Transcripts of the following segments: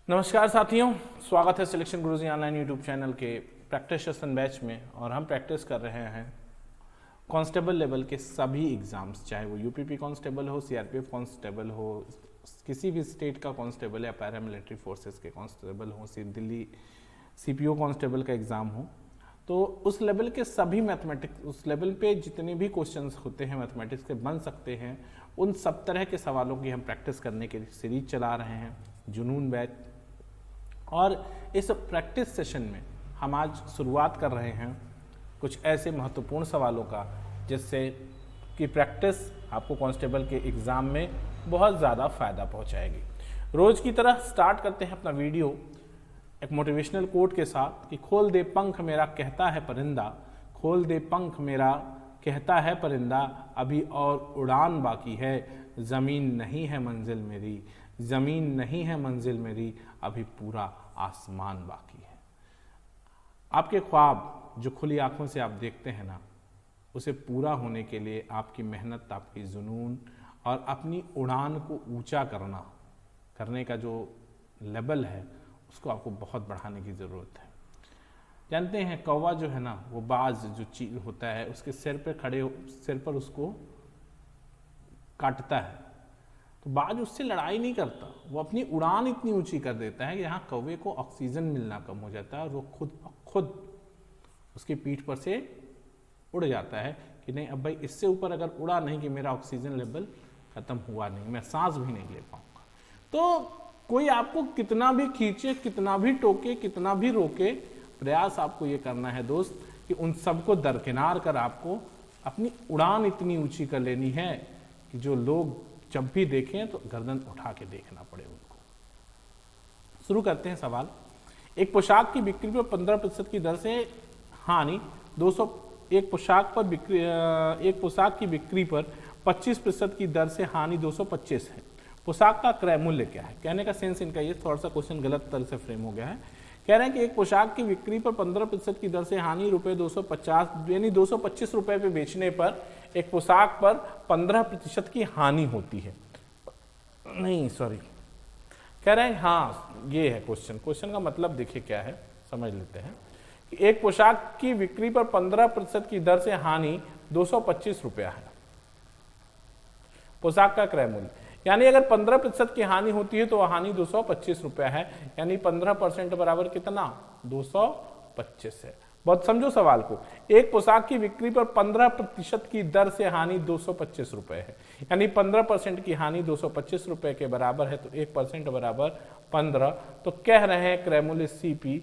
नमस्कार साथियों, स्वागत है सिलेक्शन गुरुजी ऑनलाइन यूट्यूब चैनल के प्रैक्टिस सेशन बैच में। और हम प्रैक्टिस कर रहे हैं कांस्टेबल लेवल के सभी एग्जाम्स, चाहे वो यूपीपी कांस्टेबल हो, सीआरपीएफ कांस्टेबल हो, किसी भी स्टेट का कांस्टेबल या पैरामिलिट्री फोर्सेस के कांस्टेबल हो, दिल्ली सीपीओ कांस्टेबल का एग्ज़ाम हो, तो उस लेवल के सभी मैथमेटिक्स, उस लेवल पे जितने भी क्वेश्चंस होते हैं मैथमेटिक्स के बन सकते हैं, उन सब तरह के सवालों की हम प्रैक्टिस करने के सीरीज चला रहे हैं, जुनून बैच। और इस प्रैक्टिस सेशन में हम आज शुरुआत कर रहे हैं कुछ ऐसे महत्वपूर्ण सवालों का जिससे कि प्रैक्टिस आपको कांस्टेबल के एग्ज़ाम में बहुत ज़्यादा फ़ायदा पहुंचाएगी। रोज़ की तरह स्टार्ट करते हैं अपना वीडियो एक मोटिवेशनल कोट के साथ कि खोल दे पंख मेरा कहता है परिंदा, खोल दे पंख मेरा कहता है परिंदा, अभी और उड़ान बाकी है, ज़मीन नहीं है मंजिल मेरी, ज़मीन नहीं है मंजिल मेरी, अभी पूरा आसमान बाकी है। आपके ख्वाब जो खुली आंखों से आप देखते हैं ना, उसे पूरा होने के लिए आपकी मेहनत, आपकी जुनून और अपनी उड़ान को ऊंचा करने का जो लेवल है उसको आपको बहुत बढ़ाने की ज़रूरत है। जानते हैं कौवा जो है ना, वो बाज जो चीज होता है उसके सिर पर उसको काटता है, तो बाज उससे लड़ाई नहीं करता, वो अपनी उड़ान इतनी ऊंची कर देता है कि यहाँ कौवे को ऑक्सीजन मिलना कम हो जाता है और वो खुद उसकी पीठ पर से उड़ जाता है कि नहीं, अब भाई इससे ऊपर अगर उड़ा नहीं कि मेरा ऑक्सीजन लेवल खत्म हुआ नहीं, मैं सांस भी नहीं ले पाऊंगा। तो कोई आपको कितना भी खींचे, कितना भी टोके, कितना भी रोके, प्रयास आपको ये करना है दोस्त कि उन सबको दरकिनार कर आपको अपनी उड़ान इतनी ऊंची कर लेनी है कि जो लोग जब भी देखें तो गर्दन उठा के देखना पड़े उनको। शुरू करते हैं सवाल। एक पोशाक की बिक्री पर 15% की दर से हानि 200, एक पोशाक की बिक्री पर 25% की दर से हानि 225 है। पोशाक का क्रय मूल्य क्या है? कहने का सेंस इनका ये, थोड़ा सा क्वेश्चन गलत तरह से फ्रेम हो गया है। कह रहे हैं कि एक पोशाक की बिक्री पर 15% की दर से हानि रुपये 250 यानी 225 रुपये पे बेचने पर एक पोशाक पर 15% की हानि होती है। नहीं सॉरी, कह रहे हैं हाँ ये है क्वेश्चन का मतलब देखिए क्या है, समझ लेते हैं कि एक पोशाक की बिक्री पर 15% की दर से हानि 225 रुपया है। पोशाक का क्रय मूल्य यानी अगर 15% की हानि होती है तो हानि 225 रुपया है, यानी 15% बराबर कितना? 225 है। बहुत समझो सवाल को। एक पोशाक की बिक्री पर 15% की दर से हानि 225 रुपए है, यानी 15% की हानि 225 रुपए के बराबर है, तो 1% बराबर 15। तो कह रहे हैं क्रय मूल्य सीपी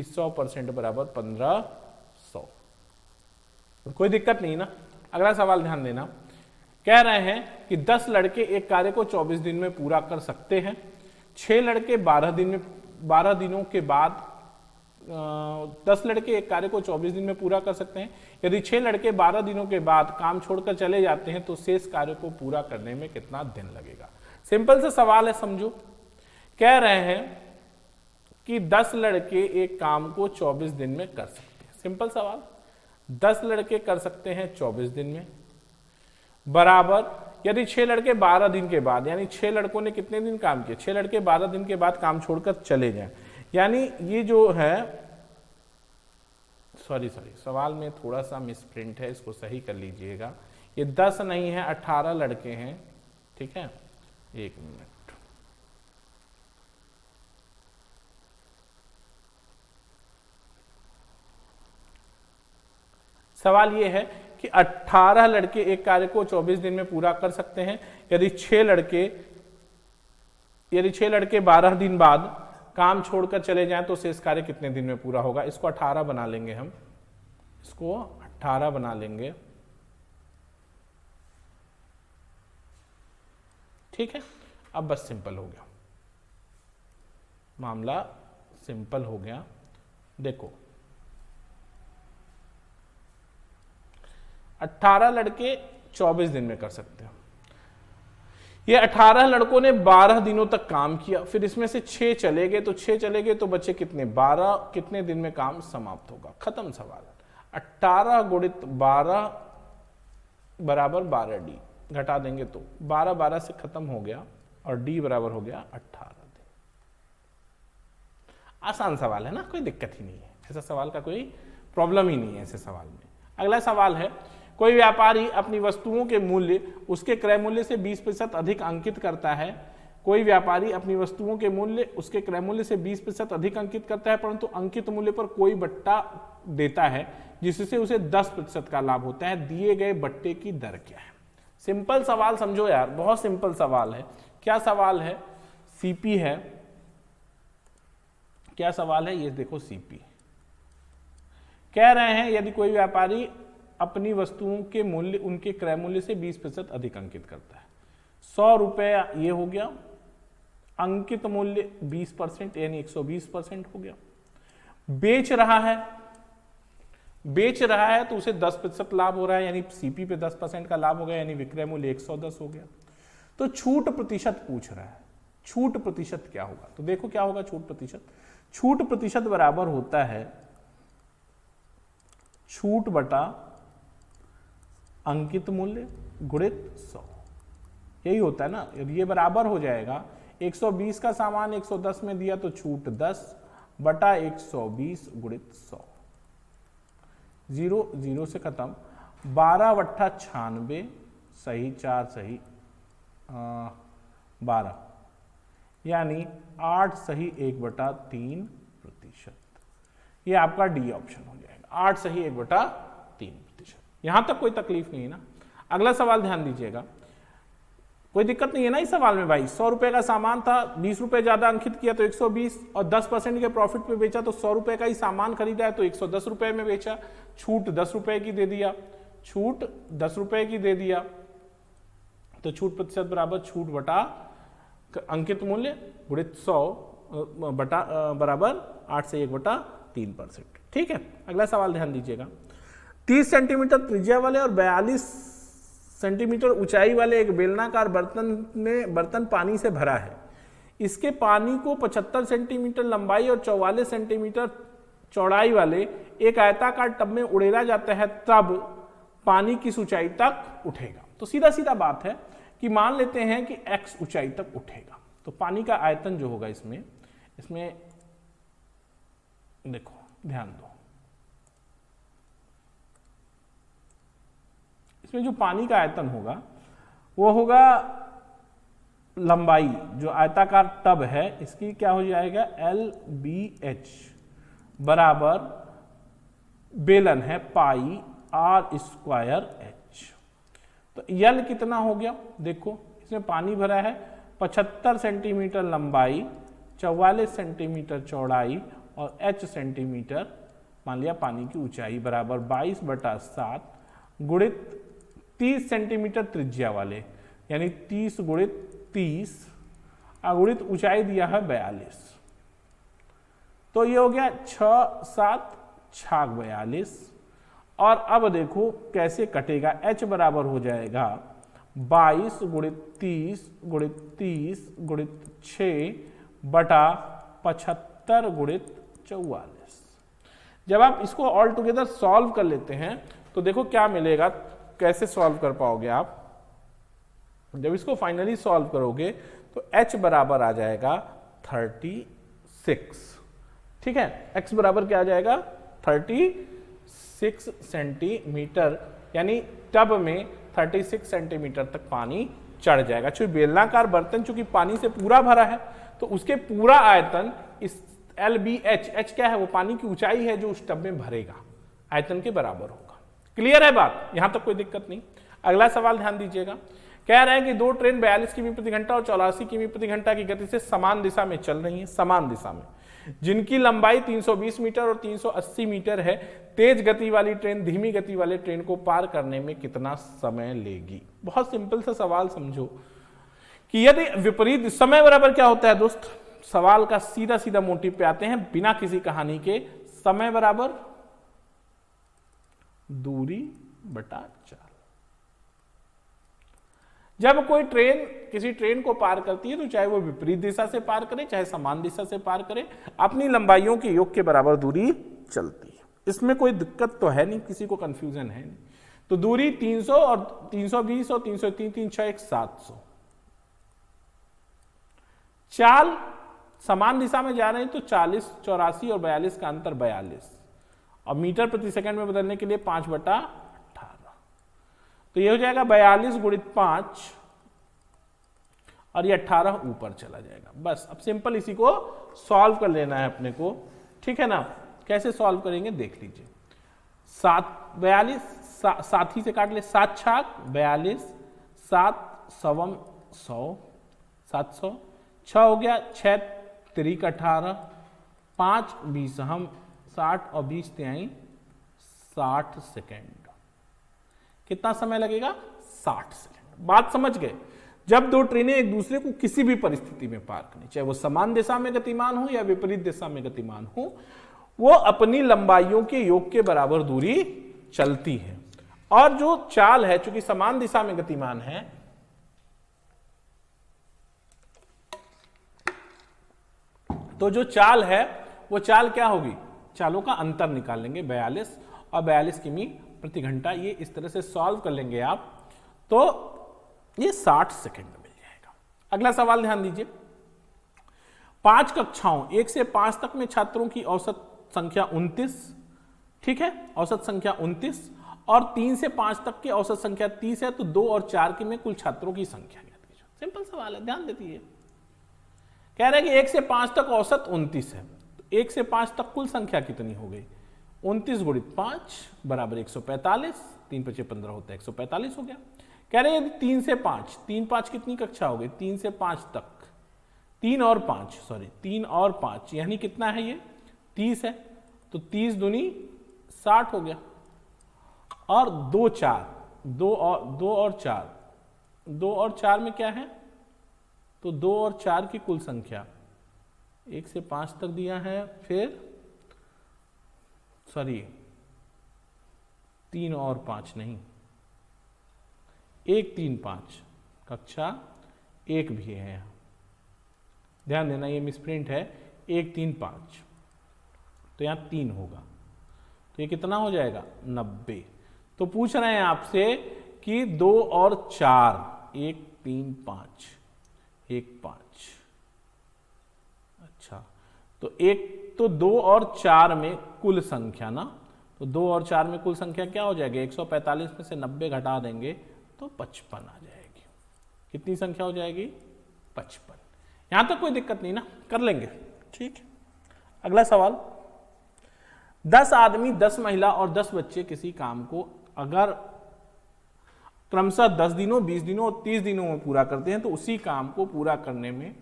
100% बराबर 1500। कोई दिक्कत नहीं ना। अगला सवाल ध्यान देना। कह रहे हैं कि 10 लड़के एक कार्य को 24 दिन में पूरा कर सकते हैं, 6 लड़के 12 दिनों के बाद 10 लड़के एक कार्य को 24 दिन में पूरा कर सकते हैं। यदि 6 लड़के 12 दिनों के बाद काम छोड़कर चले जाते हैं तो शेष कार्य को पूरा करने में कितना दिन लगेगा? सिंपल सा सवाल है, समझो। कह रहे हैं कि 10 लड़के एक काम को 24 दिन में कर सकते हैं। सिंपल सवाल, 10 लड़के कर सकते हैं 24 दिन में, बराबर यदि 6 लड़के 12 दिन के बाद, यानी 6 लड़कों ने कितने दिन काम किया? 6 लड़के 12 दिन के बाद काम छोड़कर चले जाएं, यानी ये जो है सॉरी सवाल में थोड़ा सा मिसप्रिंट है, इसको सही कर लीजिएगा। ये 10 नहीं है, 18 लड़के हैं, ठीक है। एक मिनट, सवाल ये है कि 18 लड़के एक कार्य को 24 दिन में पूरा कर सकते हैं। यदि 6 लड़के 12 दिन बाद काम छोड़कर चले जाएं तो शेष कार्य कितने दिन में पूरा होगा? इसको 18 बना लेंगे हम, इसको 18 बना लेंगे, ठीक है। अब बस सिंपल हो गया, मामला सिंपल हो गया। देखो 18 लड़के 24 दिन में कर सकते हैं। ये 18 लड़कों ने 12 दिनों तक काम किया, फिर इसमें से 6 चले गए, तो बचे कितने? 12। कितने दिन में काम समाप्त होगा? खत्म सवाल। 18 गुणित 12 बराबर 12D, घटा देंगे तो 12 12 से खत्म हो गया और D बराबर हो गया 18 दिन। आसान सवाल है ना, कोई दिक्कत ही नहीं है, ऐसा सवाल का कोई प्रॉब्लम ही नहीं है ऐसे सवाल में। अगला सवाल है, कोई व्यापारी अपनी वस्तुओं के मूल्य उसके क्रय मूल्य से 20% अधिक अंकित करता है। कोई व्यापारी अपनी वस्तुओं के मूल्य उसके क्रय मूल्य से 20% अधिक अंकित करता है, परंतु अंकित मूल्य पर कोई बट्टा देता है जिससे उसे 10% का लाभ होता है। दिए गए बट्टे की दर क्या है? सिंपल सवाल समझो यार, बहुत सिंपल सवाल है। क्या सवाल है? सीपी है। क्या सवाल है? ये देखो सीपी कह रहे हैं यदि कोई व्यापारी अपनी वस्तुओं के मूल्य उनके क्रय मूल्य से 20% अधिक अंकित करता है, 100 रुपए ये हो गया, अंकित मूल्य 20% यानी 120% हो गया। बेच रहा है तो उसे 10% लाभ हो रहा है, यानी सीपी पे 10% का लाभ हो गया, यानी विक्रय मूल्य 110 हो गया। तो छूट प्रतिशत पूछ रहा है, छूट प्रतिशत क्या होगा? तो देखो क्या होगा छूट प्रतिशत। छूट प्रतिशत बराबर होता है छूट बटा अंकित मूल्य गुणित 100, यही होता है ना। यदि ये बराबर हो जाएगा, 120 का सामान 110 में दिया तो छूट 10 बटा 120 गुणित 100, 0 0 से खत्म, 12 बट्ठा 96 सही, 4 सही 12, यानी 8 सही 1/3%। ये आपका डी ऑप्शन हो जाएगा, 8 सही 1/3%। यहां तक कोई तकलीफ नहीं है ना। अगला सवाल ध्यान दीजिएगा, कोई दिक्कत नहीं है ना इस सवाल में भाई। 100 रुपए का सामान था, 20 रुपए ज्यादा अंकित किया तो 120, और 10% के प्रॉफिट पे बेचा तो 100 रुपए का ही सामान खरीदा है तो 110 रुपए में बेचा। छूट 10 रुपए की दे दिया, छूट 10 रुपए की दे दिया, तो छूट प्रतिशत बराबर छूट बटा अंकित मूल्य गुणित 100 बटा बराबर 8 से 1/3%। ठीक है, अगला सवाल ध्यान दीजिएगा। 30 सेंटीमीटर त्रिज्या वाले और 42 सेंटीमीटर ऊंचाई वाले एक बेलनाकार बर्तन पानी से भरा है। इसके पानी को 75 सेंटीमीटर लंबाई और 44 सेंटीमीटर चौड़ाई वाले एक आयताकार टब में उड़ेला जाता है, तब पानी किस ऊंचाई तक उठेगा? तो सीधा सीधा बात है कि मान लेते हैं कि x ऊंचाई तक उठेगा, तो पानी का आयतन जो होगा इसमें देखो ध्यान दो, इसमें जो पानी का आयतन होगा वो होगा लंबाई, जो आयताकार टब है इसकी क्या हो जाएगा, LBH बराबर बेलन है पाई r²h। तो यल कितना हो गया? देखो इसमें पानी भरा है, 75 सेंटीमीटर लंबाई, 44 सेंटीमीटर चौड़ाई और h सेंटीमीटर मान लिया पानी की ऊंचाई, बराबर 22/7 गुणित 30 सेंटीमीटर त्रिज्या वाले, यानी 30 गुणित 30 अगुणित ऊंचाई दिया है 42, तो ये हो गया 6 7 6 42। और अब देखो कैसे कटेगा, h बराबर हो जाएगा 22 गुणित 30 गुणित 30 गुणित 6 बटा 75 गुणित 44। जब आप इसको ऑल टुगेदर सॉल्व कर लेते हैं तो देखो क्या मिलेगा, कैसे सॉल्व कर पाओगे आप। जब इसको फाइनली सॉल्व करोगे तो h बराबर आ जाएगा 36। ठीक है, x बराबर क्या आ जाएगा, 36 सेंटीमीटर, यानी टब में 36 सेंटीमीटर तक पानी चढ़ जाएगा। चूंकि बेलनाकार बर्तन चूंकि पानी से पूरा भरा है तो उसके पूरा आयतन इस LBH, h क्या है, वो पानी की ऊंचाई है जो उस टब में भरेगा, आयतन के बराबर होगा। क्लियर है बात, यहां तक कोई दिक्कत नहीं। अगला सवाल ध्यान दीजिएगा, कह रहा है कि दो ट्रेन 42 किमी प्रति घंटा और 84 किमी प्रति घंटा की गति से समान दिशा में चल रही है, समान दिशा में, जिनकी लंबाई 320 मीटर और 380 मीटर है। तेज गति वाली ट्रेन धीमी गति वाले ट्रेन को पार करने में कितना समय लेगी? बहुत सिंपल सा सवाल समझो कि यदि विपरीत समय बराबर क्या होता है दोस्त, सवाल का सीधा सीधा मोटिव पे आते हैं बिना किसी कहानी के। समय बराबर दूरी बटा चाल। जब कोई ट्रेन किसी ट्रेन को पार करती है तो चाहे वो विपरीत दिशा से पार करे चाहे समान दिशा से पार करे, अपनी लंबाइयों के योग के बराबर दूरी चलती है। इसमें कोई दिक्कत तो है नहीं, किसी को कंफ्यूजन है नहीं। तो दूरी 300 और 320 और 303 3 6 1 700। चाल समान दिशा में जा रहे हैं तो 40, 84 और 42 का अंतर 42, और मीटर प्रति सेकंड में बदलने के लिए 5/18, तो ये हो जाएगा 42 गुणित 5 और ये 18 ऊपर चला जाएगा। बस अब सिंपल इसी को सॉल्व कर लेना है अपने को, ठीक है ना। कैसे सॉल्व करेंगे देख लीजिए। 42 साथी से काट ले, 7 छाक 42, 7 सवम 100, 700, 6 हो गया, 6 3 का 18, 5 20 हम 60 और 20 तिहाई 60 सेकेंड। कितना समय लगेगा? 60 सेकेंड। बात समझ गए? जब दो ट्रेनें एक दूसरे को किसी भी परिस्थिति में पार करें, चाहे वो समान दिशा में गतिमान हो या विपरीत दिशा में गतिमान हो, वो अपनी लंबाइयों के योग के बराबर दूरी चलती है। और जो चाल है, चूंकि समान दिशा में गतिमान है, तो जो चाल है वो चाल क्या होगी? चालों का अंतर निकाल लेंगे 42 और 42 किमी प्रति घंटा। ये इस तरह से सॉल्व कर लेंगे आप तो ये 60 सेकंड में मिल जाएगा। अगला सवाल ध्यान दीजिए। 5 कक्षाओं 1 से 5 तक में छात्रों की औसत संख्या 29, ठीक है, औसत संख्या 29, और 3 से 5 तक की औसत संख्या 30 है, तो 2 और 4 के में कुल छात्रों की संख्या ज्ञात कीजिए। सिंपल सवाल है, ध्यान देती है। कह रहे हैं कि 1 से 5 तक औसत 29 है, तो 1 से 5 तक कुल संख्या कितनी हो गई? 29 गुणित 5 बराबर 145, 3 × 5 = 15 होता है, 145 हो गया। कह रहे हैं 3 से 5, 3 5 कितनी कक्षा हो गई? 3 से 5 तक 3 और 5 यानी कितना है? ये 30 है, तो 30 दूनी 60 हो गया। और 2 और 4 में क्या है? तो 2 और 4 की कुल संख्या 1 से 5 तक दिया है, फिर 3 और 5 नहीं, 1 3 5 कक्षा 1 भी है यहाँ, ध्यान देना ये मिसप्रिंट है। 1 3 5 तो यहाँ 3 होगा, तो ये कितना हो जाएगा? 90। तो पूछ रहे हैं आपसे कि 2 और 4, 1 3 5 1 5, अच्छा, तो 2 और 4 में कुल संख्या ना, तो 2 और 4 में कुल संख्या क्या हो जाएगी? 145 में से 90 घटा देंगे तो 55 आ जाएगी। कितनी संख्या हो जाएगी? 55। यहां तक कोई दिक्कत नहीं ना, कर लेंगे, ठीक। अगला सवाल। 10 आदमी, 10 महिला और 10 बच्चे किसी काम को अगर क्रमशः 10 दिनों, 20 दिनों और 30 दिनों में पूरा करते हैं, तो उसी काम को पूरा करने में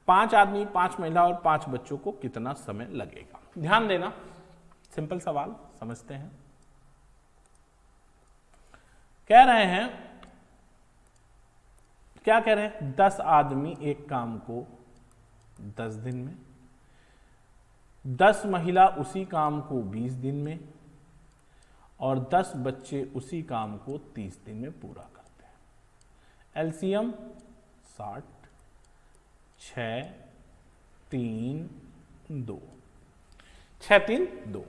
5 आदमी, 5 महिला और 5 बच्चों को कितना समय लगेगा? ध्यान देना, सिंपल सवाल, समझते हैं। कह रहे हैं, क्या कह रहे हैं? 10 आदमी एक काम को 10 दिन में, 10 महिला उसी काम को 20 दिन में, और 10 बच्चे उसी काम को 30 दिन में पूरा करते हैं। एलसीएम 60, 6 3 2, 6 3 2,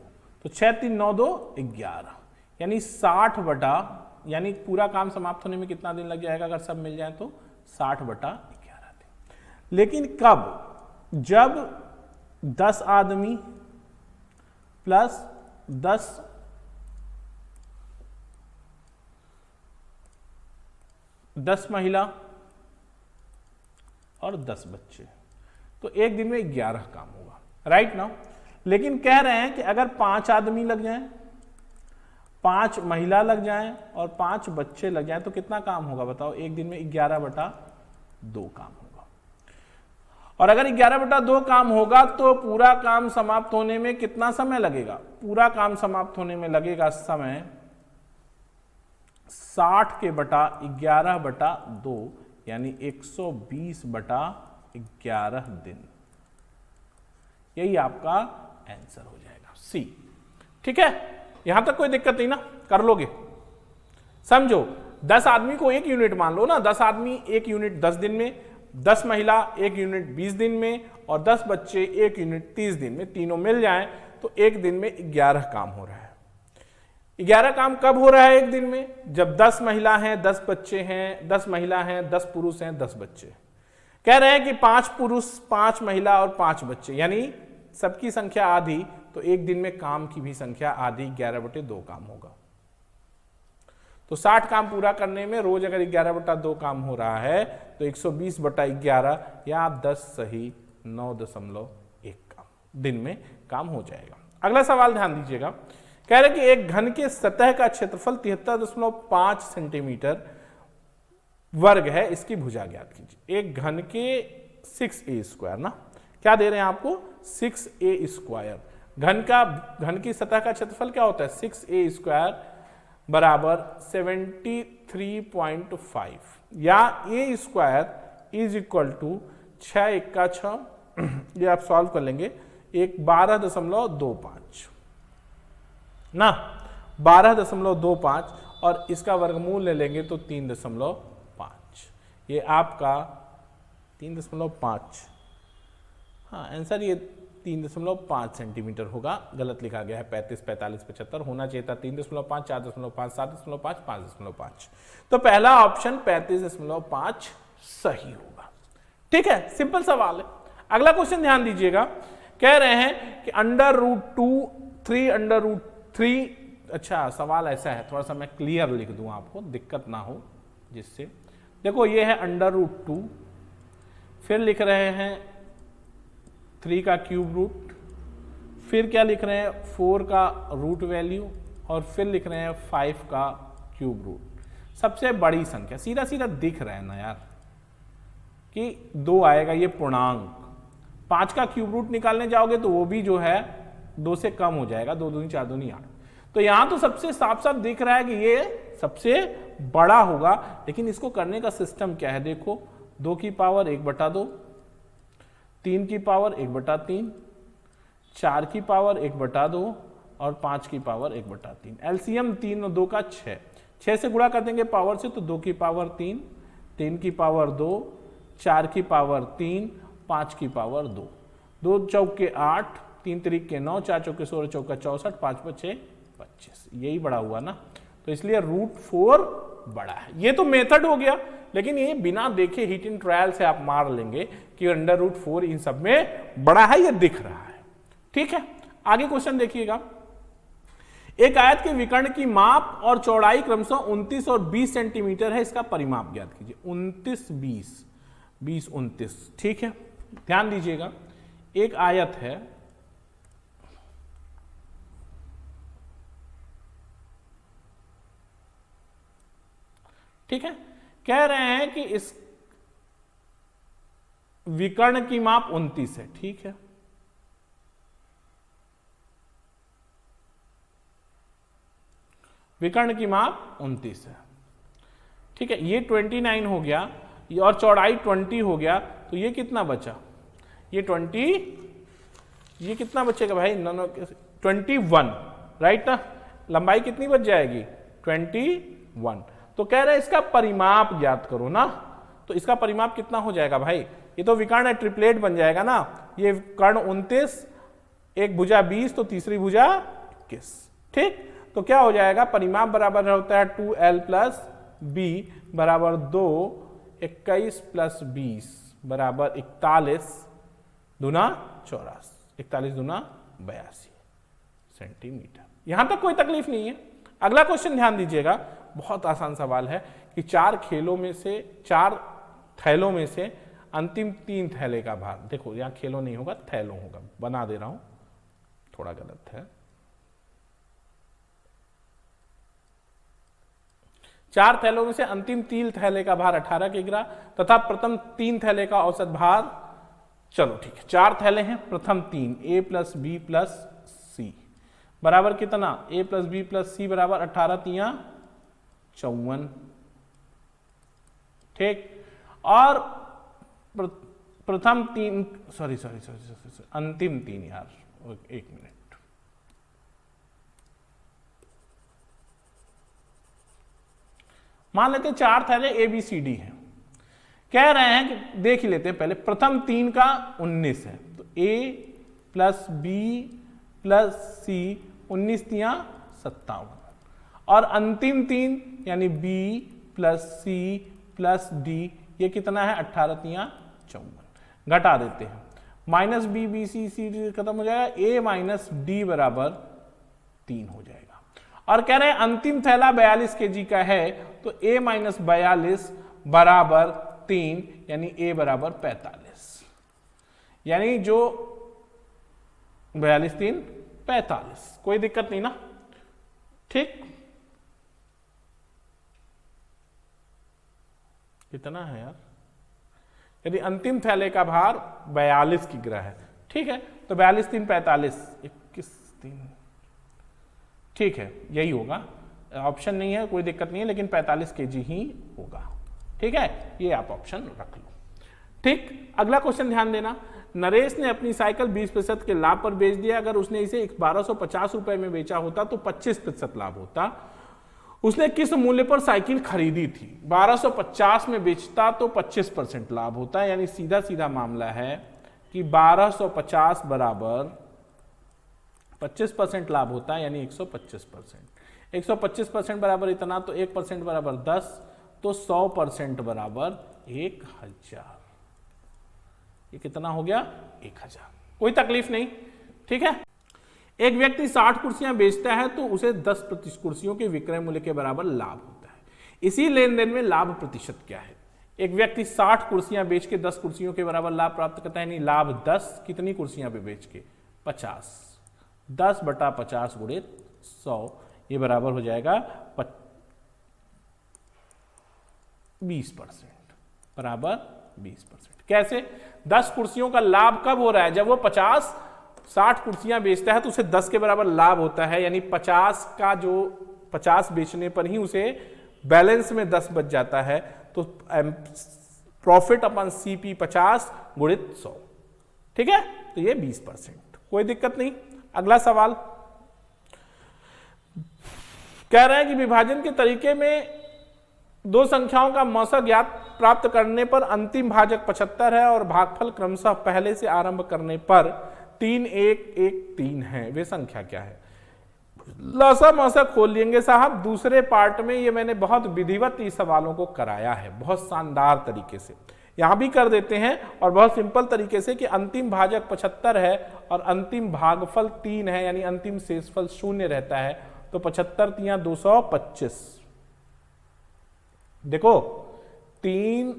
तो 6 3 9 2 11, यानी 60 बटा, यानी पूरा काम समाप्त होने में कितना दिन लग जाएगा? अगर सब मिल जाए तो 60/11 दिन। लेकिन कब? जब 10 आदमी प्लस 10 महिला और 10 बच्चे, तो एक दिन में 11 काम होगा, राइट ना। लेकिन कह रहे हैं कि अगर 5 आदमी लग जाएं, 5 महिला लग जाएं और 5 बच्चे लग जाएं, तो कितना काम होगा बताओ? एक दिन में 11/2 काम होगा। और अगर 11/2 काम होगा तो पूरा काम समाप्त होने में कितना समय लगेगा? पूरा काम समाप्त होने में लगेगा समय 60 के बटा 11/2, यानी 120/11 दिन। यही आपका आंसर हो जाएगा, सी। ठीक है, यहां तक कोई दिक्कत नहीं ना, कर लोगे। समझो, 10 आदमी को 1 यूनिट मान लो ना, 10 आदमी 1 यूनिट 10 दिन में, 10 महिला 1 यूनिट 20 दिन में, और 10 बच्चे 1 यूनिट 30 दिन में, तीनों मिल जाएं तो एक दिन में 11 काम हो रहा है। 11 काम कब हो रहा है एक दिन में? जब 10 महिला हैं, 10 बच्चे हैं, 10 महिला हैं, 10 पुरुष हैं, 10 बच्चे। कह रहे हैं कि 5 पुरुष 5 महिला और 5 बच्चे, यानी सबकी संख्या आधी, तो एक दिन में काम की भी संख्या आधी, 11/2 काम होगा। तो 60 काम पूरा करने में रोज अगर 11/2 काम हो रहा है तो 120/11 या आप 10 सही 9.1 काम दिन में काम हो जाएगा। अगला सवाल ध्यान दीजिएगा, कह रहे कि एक घन के सतह का क्षेत्रफल 73.5 सेंटीमीटर वर्ग है, इसकी भुजा ज्ञात कीजिए। एक घन के 6a² ना, क्या दे रहे हैं आपको 6a²। घन की सतह का क्षेत्रफल क्या होता है 6a² बराबर 73.5 या a² इज इक्वल टू 6 × 6, ये आप सॉल्व कर लेंगे, 12.25 ना, 12.25 और इसका वर्गमूल ले लेंगे तो 3.5, ये आपका 3.5, हाँ आंसर ये 3.5 सेंटीमीटर होगा। गलत लिखा गया है, 35, 45, 75 होना चाहिए था 3.5, 4.5, 7.5, 5.5। तो पहला ऑप्शन 35.5 सही होगा। ठीक है, सिंपल सवाल है। अगला क्वेश्चन ध्यान दीजिएगा, कह रहे हैं कि √2 3 अच्छा सवाल ऐसा है, थोड़ा सा मैं क्लियर लिख दूं आपको, दिक्कत ना हो जिससे। देखो ये है √2, फिर लिख रहे हैं 3 का क्यूब रूट, फिर क्या लिख रहे हैं 4 का रूट वैल्यू, और फिर लिख रहे हैं 5 का क्यूब रूट। सबसे बड़ी संख्या सीधा सीधा दिख रहा है ना यार कि 2 आएगा, ये पूर्णांक। 5 का क्यूब रूट निकालने जाओगे तो वो भी जो है 2 से कम हो जाएगा, 2 दूनी 4 दूनी 8। तो यहां तो सबसे साफ साफ दिख रहा है कि ये सबसे बड़ा होगा, लेकिन इसको करने का सिस्टम क्या है देखो, 2 की पावर 1/2, 3 की पावर 1/3, 4 की पावर 1/2 और 5 की पावर 1/3। एलसीएम 3 और 2 का 6, 6 से गुणा कर देंगे पावर से तो 2 की पावर 3, 3 की पावर 2, 4 की पावर 3, 5 की पावर 2, 2 चौके 8, 3 त्रिके 9, 4 चौके 16, चौका 64, 5 × 25, यही बड़ा हुआ ना, तो इसलिए √4 बड़ा है। ये तो मेथड हो गया, लेकिन ये बिना देखे हीट इन ट्रायल से आप मार लेंगे कि √4 इन सब में बड़ा है, ये दिख रहा है। ठीक है, आगे क्वेश्चन देखिएगा, एक आयत के विकर्ण की माप और चौड़ाई क्रमशः 29 और 20 सेंटीमीटर है, इसका परिमाप ज्ञात कीजिए। 29 20 20 29, ठीक है, ध्यान दीजिएगा, एक आयत है, ठीक है, कह रहे हैं कि इस विकर्ण की माप 29 है, ठीक है, विकर्ण की माप 29 है, ठीक है, ये 29 हो गया और चौड़ाई 20 हो गया, तो ये कितना बचा, ये 20, ये कितना बचेगा भाई 21, राइट ना, लंबाई कितनी बच जाएगी 21। तो कह रहे हैं इसका परिमाप ज्ञात करो ना, तो इसका परिमाप कितना हो जाएगा भाई, ये तो विकर्ण है, ट्रिपलेट बन जाएगा ना, ये कर्ण 29, एक भुजा 20 तो तीसरी भुजा 21, ठीक, तो क्या हो जाएगा परिमाप बराबर होता है 2l + b बराबर 2, 21 + 20 बराबर 41 दूना 84, 41 दूना 82 सेंटीमीटर। यहां तक कोई तकलीफ नहीं है। अगला क्वेश्चन ध्यान दीजिएगा, बहुत आसान सवाल है कि 4 थैलों में से अंतिम 3 थैले का भार, देखो यहां खेलों नहीं होगा थैलों होगा, बना दे रहा हूं, थोड़ा गलत है। 4 थैलों में से अंतिम 3 थैले का भार 18 किग्रा तथा प्रथम 3 थैले का औसत भार, चलो ठीक है, 4 थैले हैं, प्रथम 3 a + b + c बराबर कितना, a + b + c बराबर 18 × 3 = 54, ठीक, और प्रथम 3 सॉरी अंतिम 3 यार, एक मिनट, मान लेते हैं 4 थैले ए बी सी डी हैं, कह रहे हैं कि देख ही लेते हैं पहले, प्रथम 3 का 19 है, तो a + b + c 19 × 57 और अंतिम 3 यानी b + c + d ये कितना है 18 × 54 घटा देते हैं, माइनस बी बी सी सी खत्म हो जाएगा, ए माइनस डी बराबर 3 हो जाएगा। और कह रहे हैं अंतिम थैला 42 kg का है, तो a माइनस 42 बराबर 3, यानी a बराबर 45, यानी जो 42 3 45, कोई दिक्कत नहीं ना, ठीक। कितना है यार, यदि अंतिम थैले का भार 42 किग्रा है, ठीक है, तो 42 3 45, 21 3, ठीक है, यही होगा, ऑप्शन नहीं है, कोई दिक्कत नहीं है, लेकिन 45 kg ही होगा, ठीक है, ये आप ऑप्शन रख लो, ठीक। अगला क्वेश्चन ध्यान देना, नरेश ने अपनी साइकिल 20% के लाभ पर बेच दिया, अगर उसने इसे 1250 रुपए में बेचा होता तो 25% लाभ होता। उसने किस मूल्य पर साइकिल खरीदी थी? 1250 में बेचता तो 25% लाभ होता है, यानी सीधा सीधा मामला है कि 1250 बराबर 25% लाभ होता है, यानी 125%। 125% बराबर इतना, तो 1% बराबर 10, तो 100% बराबर 1000। ये कितना हो गया? 1000। कोई तकलीफ नहीं, ठीक है। एक व्यक्ति 60 कुर्सियां बेचता है तो उसे 10 कुर्सियों के विक्रय मूल्य के बराबर लाभ होता है। इसी लेन देन में लाभ प्रतिशत क्या है? एक व्यक्ति 60 कुर्सियां बेच के 10 कुर्सियों के बराबर लाभ प्राप्त करता है, यानी लाभ 10 कितनी कुर्सियां पे बेच के? 50। 10 बटा 50 गुणित 100, ये बराबर हो जाएगा 20%, बराबर 20%। कैसे? 10 कुर्सियों का लाभ कब हो रहा है? जब वो 60 कुर्सियां बेचता है तो उसे 10 के बराबर लाभ होता है, यानी 50 का जो 50 बेचने पर ही उसे बैलेंस में 10 बच जाता है, तो प्रॉफिट अपन सीपी 50 गुणित 100, ठीक है, तो ये 20%, कोई दिक्कत नहीं। अगला सवाल कह रहा है कि विभाजन के तरीके में दो संख्याओं का मौसा ज्ञात प्राप्त करने पर अंतिम भाजक 75 है और भागफल क्रमशः पहले से आरंभ करने पर 3 1 1 3 है, वे संख्या क्या है? लसा मौसा खोल लेंगे साहब। दूसरे पार्ट में ये मैंने बहुत विधिवत इस सवालों को कराया है, बहुत शानदार तरीके से, यहां भी कर देते हैं, और बहुत सिंपल तरीके से कि अंतिम भाजक 75 है और अंतिम भागफल 3 है, यानी अंतिम शेषफल 0 रहता है, तो 75 3 225। देखो 3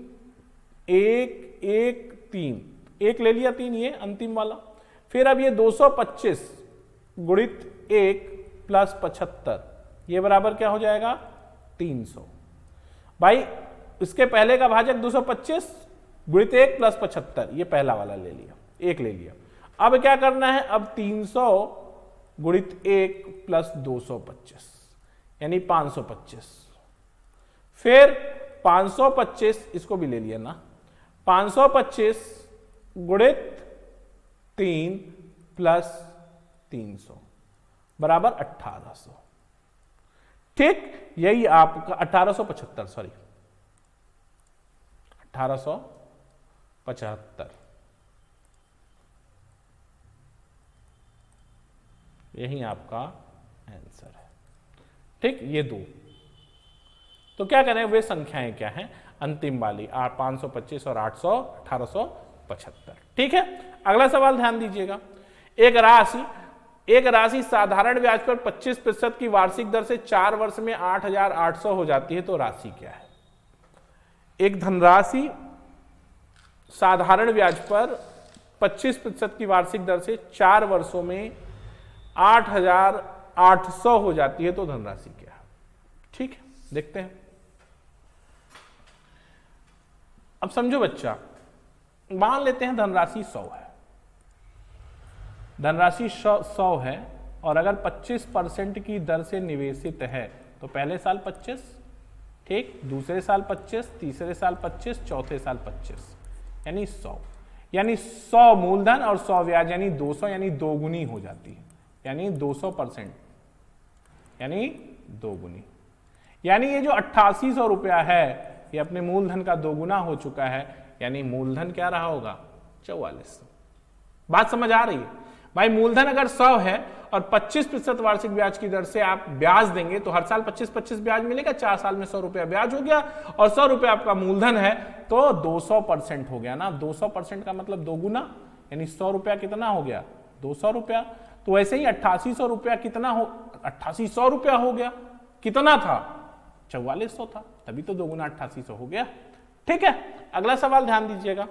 1 1 3, 1 ले लिया, 3 ये अंतिम वाला, फिर अब ये 225 गुणित 1 प्लस 75, ये बराबर क्या हो जाएगा? 300। भाई इसके पहले का भाजक 225 गुणित 1 प्लस 75, ये पहला वाला ले लिया, 1 ले लिया। अब क्या करना है? अब 300 गुणित 1 प्लस 225, यानी 525। फिर 525, इसको भी ले लिया ना, 525 गुणित 3 प्लस 300 बराबर 1800, ठीक। यही आपका 1875, सॉरी 1875, यही आपका आंसर है, ठीक। ये दो, तो क्या करें, वे संख्याएं क्या हैं? अंतिम वाली 525 और 1875, ठीक है। अगला सवाल ध्यान दीजिएगा। एक राशि साधारण ब्याज पर 25% की वार्षिक दर से 4 वर्ष में 8800 हो जाती है, तो राशि क्या है? एक धनराशि साधारण ब्याज पर 25% की वार्षिक दर से 4 वर्षों में 8800 हो जाती है, तो धनराशि क्या है? ठीक है, देखते हैं। अब समझो बच्चा, मान लेते हैं धनराशि 100 है, धनराशि 100 है, और अगर 25% की दर से निवेशित है तो पहले साल 25, ठीक, दूसरे साल 25, तीसरे साल 25, चौथे साल 25, यानी 100, यानी 100 मूलधन और 100 ब्याज, यानी 200, यानी दोगुनी हो जाती है, यानी 200%, यानी दोगुनी, यानी ये जो 8800 रुपया है ये अपने मूलधन का दोगुना हो चुका है, यानी मूलधन क्या रहा होगा? 4400। बात समझ आ रही है भाई? मूलधन अगर 100 है और 25% वार्षिक ब्याज की दर से आप ब्याज देंगे तो हर साल 25-25 ब्याज मिलेगा, 4 साल में 100 रुपया ब्याज हो गया, और 100 रुपया आपका मूलधन है, तो 200% हो गया ना। 200% का मतलब 2 गुना, यानी 100 रुपया कितना हो गया, 200 रुपया। तो वैसे ही 8800 रुपया कितना हो, 8800 रुपया हो गया, कितना था, 4400 था, तभी तो 2 गुना 8800 हो गया। ठीक है, अगला सवाल ध्यान दीजिएगा।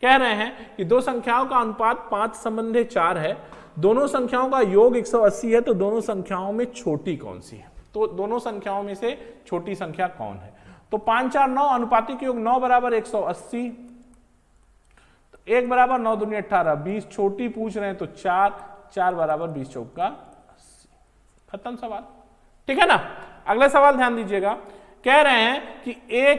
कह रहे हैं कि दो संख्याओं का अनुपात 5/4 है, दोनों संख्याओं का योग 180 है, तो दोनों संख्याओं में छोटी कौन सी है। तो दोनों संख्याओं में से छोटी संख्या कौन है। तो 5 4 9, अनुपातिक योग 9 बराबर 180, तो 1 बराबर 9 दूनी 18, 20 छोटी पूछ रहे हैं तो 4 बराबर 20 चौका 80। खत्म सवाल। ठीक है ना। अगला सवाल ध्यान दीजिएगा। कह रहे हैं कि ए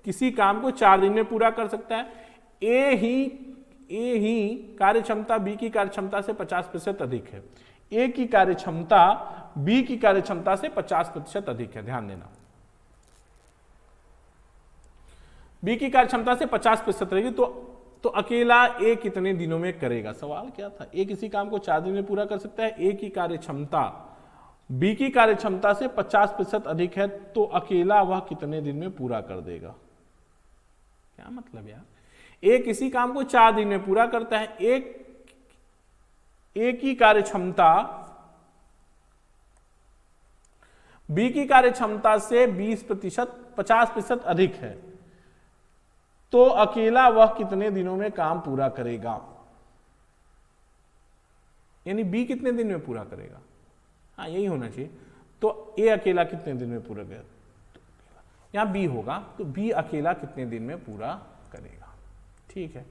किसी काम को 4 दिन में पूरा कर सकता है। ए ही कार्य क्षमता बी की कार्य क्षमता से 50% अधिक है। ए की कार्य क्षमता बी की कार्य क्षमता से 50% अधिक है, ध्यान देना। बी की कार्य क्षमता से 50% रहेगी, तो अकेला ए कितने दिनों में करेगा। सवाल क्या था, ए किसी काम को 4 दिन में पूरा कर सकता है, ए की कार्य क्षमता बी की कार्य क्षमता से 50% अधिक है, तो अकेला वह कितने दिन में पूरा कर देगा। क्या मतलब यार, ए किसी काम को 4 दिन में पूरा करता है, ए की कार्य क्षमता बी की कार्य क्षमता से 50% अधिक है, तो अकेला वह कितने दिनों में काम पूरा करेगा। यानी बी कितने दिन में पूरा करेगा, हाँ यही होना चाहिए। तो ए अकेला कितने दिन में पूरा करेगा, यहां बी होगा, तो बी अकेला कितने दिन में पूरा करेगा। ठीक है,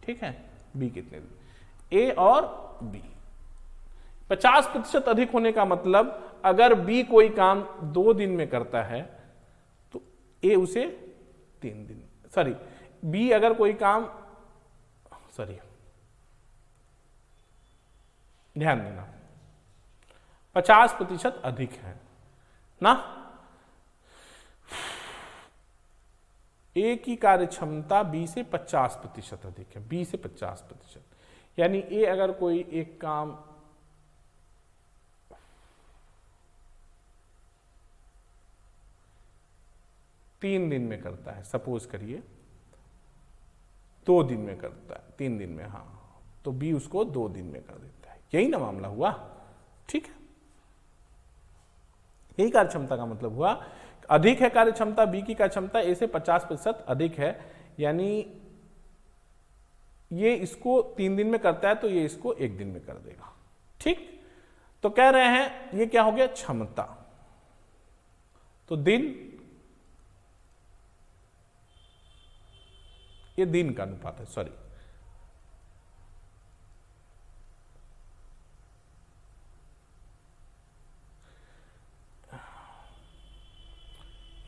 ठीक है, बी कितने दिन, ए और बी। 50% अधिक होने का मतलब अगर बी कोई काम 2 दिन में करता है तो ए उसे 3 दिन, सॉरी बी अगर कोई काम, सॉरी ध्यान देना, 50% अधिक है ना। ए की कार्य क्षमता बी से 50% अधिक है, बी से 50%, यानी ए अगर कोई एक काम 3 दिन में करता है, सपोज करिए 2 दिन में करता है, 3 दिन में, हाँ, तो बी उसको 2 दिन में कर देता है। यही ना मामला हुआ। ठीक है, यही कार्य क्षमता का मतलब हुआ। अधिक है कार्य क्षमता बी की कार्य क्षमता ए से 50% अधिक है, यानी ये इसको 3 दिन में करता है तो ये इसको 1 दिन में कर देगा। ठीक, तो कह रहे हैं ये क्या हो गया, क्षमता, तो दिन, ये दिन का अनुपात है, सॉरी,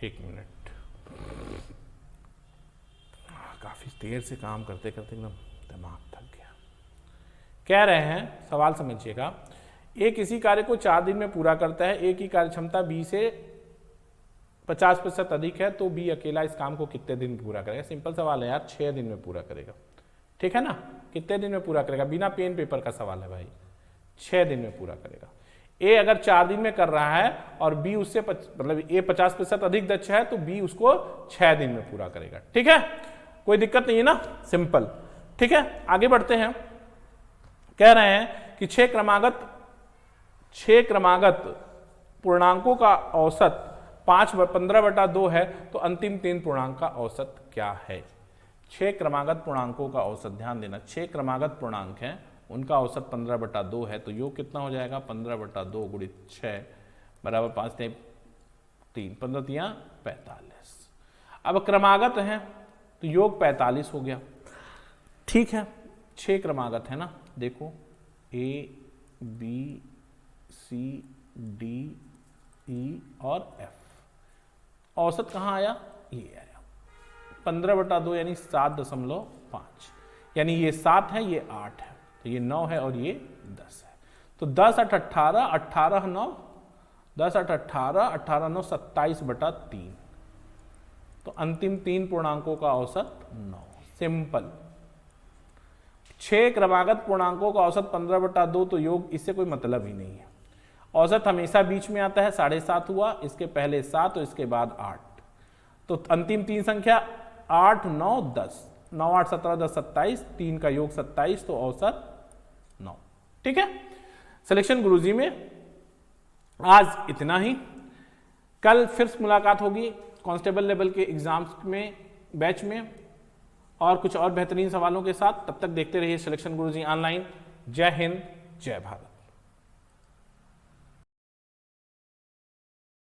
एक मिनट, काफी देर से काम करते करते एकदम दिमाग थक गया। कह रहे हैं, सवाल समझिएगा, ए किसी कार्य को 4 दिन में पूरा करता है, ए की कार्य क्षमता बी से 50% अधिक है, तो बी अकेला इस काम को कितने दिन में पूरा करेगा। सिंपल सवाल है यार, 6 दिन में पूरा करेगा। ठीक है ना, कितने दिन में पूरा करेगा, बिना पेन पेपर का सवाल है भाई, 6 दिन में पूरा करेगा। ए अगर 4 दिन में कर रहा है और बी उससे मतलब ए 50% अधिक दक्ष है, तो बी उसको 6 दिन में पूरा करेगा। ठीक है, कोई दिक्कत नहीं है ना, सिंपल। ठीक है, आगे बढ़ते हैं। कह रहे हैं कि 6 क्रमागत पूर्णांकों का औसत 15/2 है, तो अंतिम 3 पूर्णांक का औसत क्या है। 6 क्रमागत पूर्णांकों का औसत, ध्यान देना, 6 क्रमागत पूर्णांक हैं, उनका औसत 15/2 है, तो योग कितना हो जाएगा, 15/2 गुणित 6 बराबर 5 3, 15 3 45। अब क्रमागत हैं तो योग 45 हो गया। ठीक है, 6 क्रमागत है ना, देखो A B C D E और एफ, औसत कहाँ आया, ये आया 15/2 यानी 7.5, यानी ये 7 है, ये 8 है, तो ये 9 है और ये 10 है। तो 10 8 18, 18 9, 10 8 18, 18 9 27/3, तो अंतिम 3 पूर्णांकों का औसत 9। सिंपल। 6 क्रमागत पूर्णांकों का औसत 15/2, तो योग इससे कोई मतलब ही नहीं है। औसत हमेशा बीच में आता है, 7.5 हुआ, इसके पहले 7 और इसके बाद 8, तो अंतिम 3 संख्या 8, 9, 10, 9, 8, 17, 10, 27, 3 का योग 27, तो औसत 9। ठीक है, सिलेक्शन गुरुजी में आज इतना ही। कल फिर मुलाकात होगी कांस्टेबल लेवल के एग्जाम्स में, बैच में, और कुछ और बेहतरीन सवालों के साथ। तब तक देखते रहिए सिलेक्शन गुरुजी ऑनलाइन। जय हिंद, जय भारत।